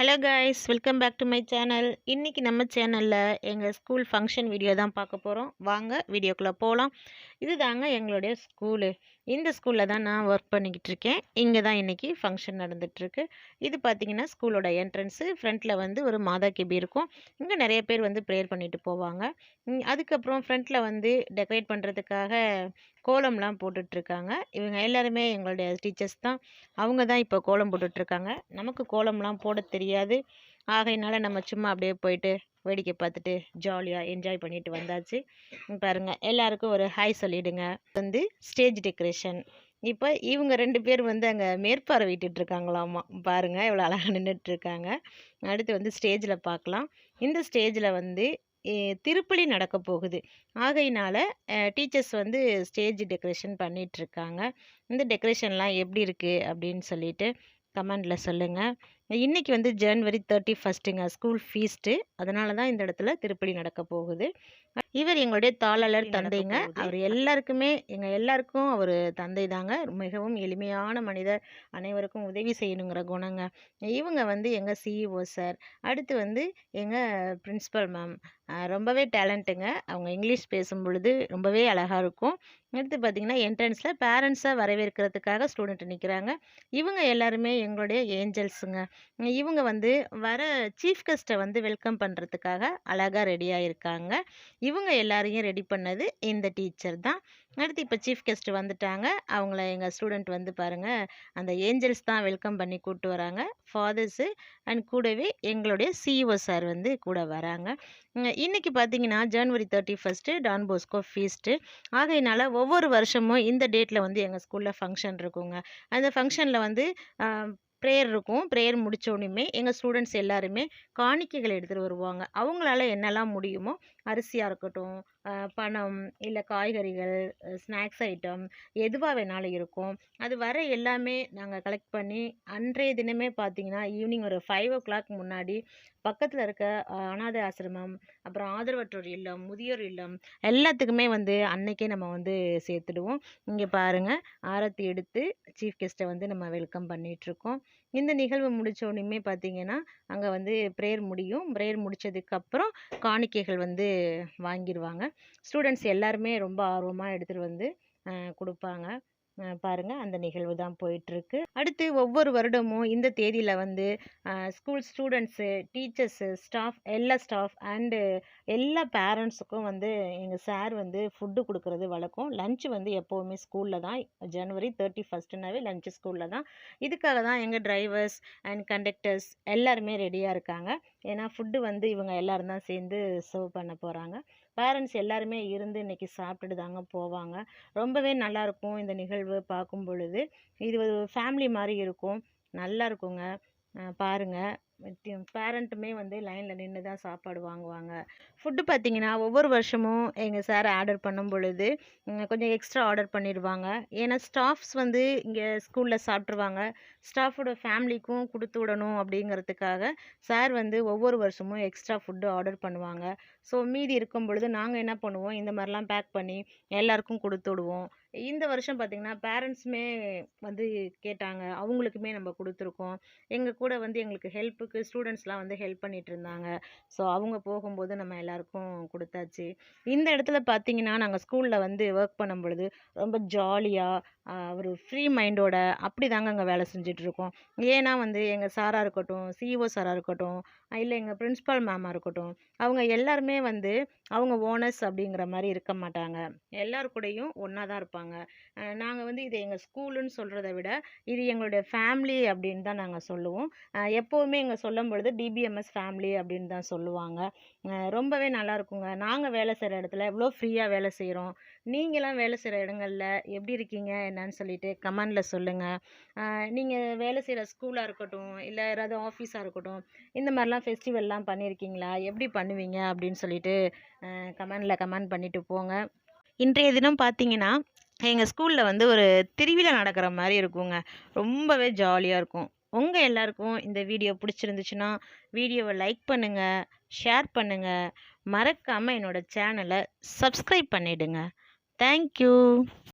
Hello guys, welcome back to my channel. இன்றைக்கி நம்ம சேனலில் எங்கள் ஸ்கூல் ஃபங்க்ஷன் வீடியோ தான் பார்க்க போகிறோம். வாங்க வீடியோக்குள்ளே போகலாம். இது தாங்க எங்களுடைய ஸ்கூலு. இந்த ஸ்கூலில் தான் நான் ஒர்க் பண்ணிக்கிட்டு இருக்கேன். இங்கே தான் இன்றைக்கி ஃபங்க்ஷன் நடந்துகிட்ருக்கு. இது பார்த்திங்கன்னா ஸ்கூலோட என்ட்ரன்ஸு. ஃப்ரண்ட்டில் வந்து ஒரு மாதா கிபி இருக்கும். இங்கே நிறைய பேர் வந்து ப்ரேயர் பண்ணிட்டு போவாங்க. அதுக்கப்புறம் ஃப்ரண்ட்டில் வந்து டெக்கரேட் பண்ணுறதுக்காக கோலம்லாம் போட்டுட்ருக்காங்க. இவங்க எல்லாருமே எங்களுடைய டீச்சர்ஸ் தான். அவங்க தான் இப்போ கோலம் போட்டுட்ருக்காங்க. நமக்கு கோலம்லாம் போட தெரியாது. ஆகையினால நம்ம சும்மா அப்படியே போயிட்டு வேடிக்கை பார்த்துட்டு ஜாலியாக என்ஜாய் பண்ணிட்டு வந்தாச்சு. பாருங்கள், எல்லாருக்கும் ஒரு ஹாய் சொல்லிவிடுங்க. வந்து ஸ்டேஜ் டெக்கரேஷன். இப்போ இவங்க 2 பேர் வந்து அங்கே மேற்பார்வையிட்டுருக்காங்களாமா. பாருங்கள் எவ்வளோ அழகாக நின்றுட்டுருக்காங்க. அடுத்து வந்து ஸ்டேஜில் பார்க்கலாம். இந்த ஸ்டேஜில் வந்து திருப்பலி நடக்க போகுது. ஆகையினால டீச்சர்ஸ் வந்து ஸ்டேஜ் டெக்கரேஷன் பண்ணிகிட்ருக்காங்க. இந்த டெக்கரேஷன்லாம் எப்படி இருக்குது அப்படின்னு சொல்லிட்டு கமெண்டில் சொல்லுங்கள். இன்றைக்கி வந்து ஜனவரி 31ங்க, ஸ்கூல் ஃபீஸ்ட்டு. அதனால தான் இந்த இடத்துல திருப்பலி நடக்க போகுது. இவர் எங்களுடைய தாளாளர் தந்தைங்க. அவர் எல்லாருக்குமே எங்கள் எல்லாருக்கும் அவர் தந்தை தாங்க. மிகவும் எளிமையான மனிதர். அனைவருக்கும் உதவி செய்யணுங்கிற குணங்க. இவங்க வந்து எங்கள் சிஇஓ சார். அடுத்து வந்து எங்கள் பிரின்ஸிபல் மேம். ரொம்பவே டேலண்ட்டுங்க. அவங்க இங்கிலீஷ் பேசும் பொழுது ரொம்பவே அழகாக இருக்கும். அடுத்து பார்த்திங்கன்னா என்ட்ரன்ஸில் பேரண்ட்ஸை வரவேற்கிறதுக்காக ஸ்டூடெண்ட் நிற்கிறாங்க. இவங்க எல்லாருமே எங்களுடைய ஏஞ்சல்ஸுங்க. இவங்க வந்து வர சீஃப் கெஸ்ட்டை வந்து வெல்கம் பண்ணுறதுக்காக அழகாக ரெடியாக இருக்காங்க. இவங்க எல்லாரையும் ரெடி பண்ணது இந்த டீச்சர் தான். அடுத்து இப்போ சீஃப் கெஸ்ட் வந்துட்டாங்க. அவங்கள எங்கள் ஸ்டூடெண்ட் வந்து பாருங்கள், அந்த ஏஞ்சல்ஸ் தான் வெல்கம் பண்ணி கூப்பிட்டு வராங்க. ஃபாதர்ஸு அண்ட் கூடவே எங்களுடைய சிஇஓ சார் வந்து கூட வராங்க. இன்றைக்கி பார்த்தீங்கன்னா ஜனவரி 31 டான் போஸ்கோ ஃபீஸ்ட்டு. ஆகையினால ஒவ்வொரு வருஷமும் இந்த டேட்டில் வந்து எங்கள் ஸ்கூலில் ஃபங்க்ஷன் இருக்குங்க. அந்த ஃபங்க்ஷனில் வந்து ப்ரேயர் இருக்கும். ப்ரேயர் முடித்தோடனே எங்கள் ஸ்டூடெண்ட்ஸ் எல்லாருமே காணிக்கைகள் எடுத்துகிட்டு வருவாங்க. அவங்களால என்னெல்லாம் முடியுமோ, அரிசியாக இருக்கட்டும், பணம், இல்லை காய்கறிகள், ஸ்நாக்ஸ் ஐட்டம் எதுவாக வேணாலும் இருக்கும். அது வர எல்லாமே நாங்கள் கலெக்ட் பண்ணி அன்றைய தினமே பார்த்திங்கன்னா ஈவினிங் ஒரு 5 முன்னாடி பக்கத்தில் இருக்க அனாதை ஆசிரமம், அப்புறம் ஆதரவற்றோர் இல்லம், முதியோர் இல்லம் எல்லாத்துக்குமே வந்து அன்னைக்கே நம்ம வந்து சேர்த்துடுவோம். இங்கே பாருங்கள், ஆரத்தி எடுத்து சீஃப் கெஸ்ட்டை வந்து நம்ம வெல்கம் பண்ணிகிட்ருக்கோம். இந்த நிகழ்வு முடித்தோடனே பார்த்திங்கன்னா அங்கே வந்து ப்ரேயர் முடியும். ப்ரேயர் முடித்ததுக்கப்புறம் காணிக்கைகள் வந்து வாங்கிடுவாங்க. ஸ்டூடெண்ட்ஸ் எல்லாருமே ரொம்ப ஆர்வமாக எடுத்துகிட்டு வந்து கொடுப்பாங்க. பாருங்கள், அந்த நிகழ்வு தான் போயிட்டுருக்கு. அடுத்து ஒவ்வொரு வருடமும் இந்த தேதியில் வந்து school students, teachers, staff and எல்லா பேரண்ட்ஸுக்கும் வந்து எங்கள் சார் வந்து ஃபுட்டு கொடுக்குறது வழக்கம். லஞ்சு வந்து எப்போவுமே ஸ்கூலில் தான். ஜனவரி 31னாவே லஞ்சு ஸ்கூலில் தான். இதுக்காக தான் எங்கள் டிரைவர்ஸ் அண்ட் கண்டக்டர்ஸ் எல்லாருமே ரெடியாக இருக்காங்க. ஏன்னா ஃபுட்டு வந்து இவங்க எல்லோரும் தான் சேர்ந்து சர்வ் பண்ண போகிறாங்க. பேரண்ட்ஸ் எல்லாருமே இருந்து இன்றைக்கி சாப்பிட்டுட்டு தாங்க போவாங்க. ரொம்பவே நல்லாயிருக்கும் இந்த நிகழ்வு பார்க்கும் பொழுது. இது ஒரு ஃபேமிலி மாதிரி இருக்கும். நல்லா இருக்குங்க. பாருங்கள், பேரண்ட்டுமே வந்து லைனில் நின்று தான் சாப்பாடு வாங்குவாங்க. ஃபுட்டு பார்த்திங்கன்னா ஒவ்வொரு வருஷமும் எங்கள் சார் ஆர்டர் பண்ணும் பொழுது கொஞ்சம் எக்ஸ்ட்ரா ஆர்டர் பண்ணிடுவாங்க. ஏன்னா ஸ்டாஃப்ஸ் வந்து இங்கே ஸ்கூலில் சாப்பிட்ருவாங்க. ஸ்டாஃபோட ஃபேமிலிக்கும் கொடுத்து விடணும் அப்படிங்கிறதுக்காக சார் வந்து ஒவ்வொரு வருஷமும் எக்ஸ்ட்ரா ஃபுட்டு ஆர்டர் பண்ணுவாங்க. ஸோ மீதி இருக்கும் பொழுது நாங்கள் என்ன பண்ணுவோம், இந்த மாதிரிலாம் பேக் பண்ணி எல்லாருக்கும் கொடுத்து விடுவோம். இந்த வருஷம் பார்த்திங்கன்னா பேரண்ட்ஸுமே வந்து கேட்டாங்க. அவங்களுக்குமே நம்ம கொடுத்துருக்கோம். எங்கள் கூட வந்து எங்களுக்கு ஹெல்ப்புக்கு ஸ்டூடெண்ட்ஸ்லாம் வந்து ஹெல்ப் பண்ணிகிட்டு இருந்தாங்க. ஸோ அவங்க போகும்போது நம்ம எல்லாருக்கும் கொடுத்தாச்சு. இந்த இடத்துல பார்த்திங்கன்னா நாங்கள் ஸ்கூலில் வந்து ஒர்க் பண்ணும் பொழுது ரொம்ப ஜாலியாக ஒரு ஃப்ரீ மைண்டோட அப்படி தாங்க அங்கே வேலை செஞ்சிட்ருக்கோம். ஏன்னா வந்து எங்கள் சாராக இருக்கட்டும், சிஇஓ சாராக இருக்கட்டும், இல்லை எங்கள் பிரின்ஸிபல் மேமாக இருக்கட்டும், அவங்க எல்லாருமே வந்து அவங்க ஓனர்ஸ் அப்படிங்கிற மாதிரி இருக்க மாட்டாங்க. எல்லாரு கூடயும் ஒன்றா தான் இருப்பாங்க. நாங்கள் வந்து இது எங்கள் ஸ்கூலுன்னு சொல்கிறத விட இது எங்களுடைய ஃபேமிலி அப்படின்னு தான் நாங்கள் சொல்லுவோம். எப்போவுமே இங்கே சொல்லும் பொழுது டிபிஎம்எஸ் ஃபேமிலி அப்படின்னு தான் சொல்லுவாங்க. ரொம்பவே நல்லாயிருக்குங்க. நாங்கள் வேலை செய்கிற இடத்துல எவ்வளோ ஃப்ரீயாக வேலை செய்கிறோம். நீங்களாம் வேலை செய்கிற இடங்களில் எப்படி இருக்கீங்க என்னன்னு சொல்லிட்டு கமெண்டில் சொல்லுங்கள். நீங்கள் வேலை செய்கிற ஸ்கூலாக இருக்கட்டும், இல்லை ஏதாவது ஆஃபீஸாக இருக்கட்டும், இந்த மாதிரிலாம் ஃபெஸ்டிவல்லாம் பண்ணியிருக்கீங்களா? எப்படி பண்ணுவீங்க அப்படின்னு சொல்லிட்டு கமெண்டில் கமெண்ட் பண்ணிவிட்டு போங்க. இன்றைய தினம் பார்த்தீங்கன்னா எங்கள் ஸ்கூலில் வந்து ஒரு திருவிழா நடக்கிற மாதிரி இருக்குங்க. ரொம்பவே ஜாலியாக இருக்கும். உங்கள் எல்லாருக்கும் இந்த வீடியோ பிடிச்சிருந்துச்சுன்னா வீடியோவை லைக் பண்ணுங்கள், ஷேர் பண்ணுங்கள், மறக்காமல் என்னோடய சேனலை சப்ஸ்கிரைப் பண்ணிவிடுங்க. தேங்க்யூ.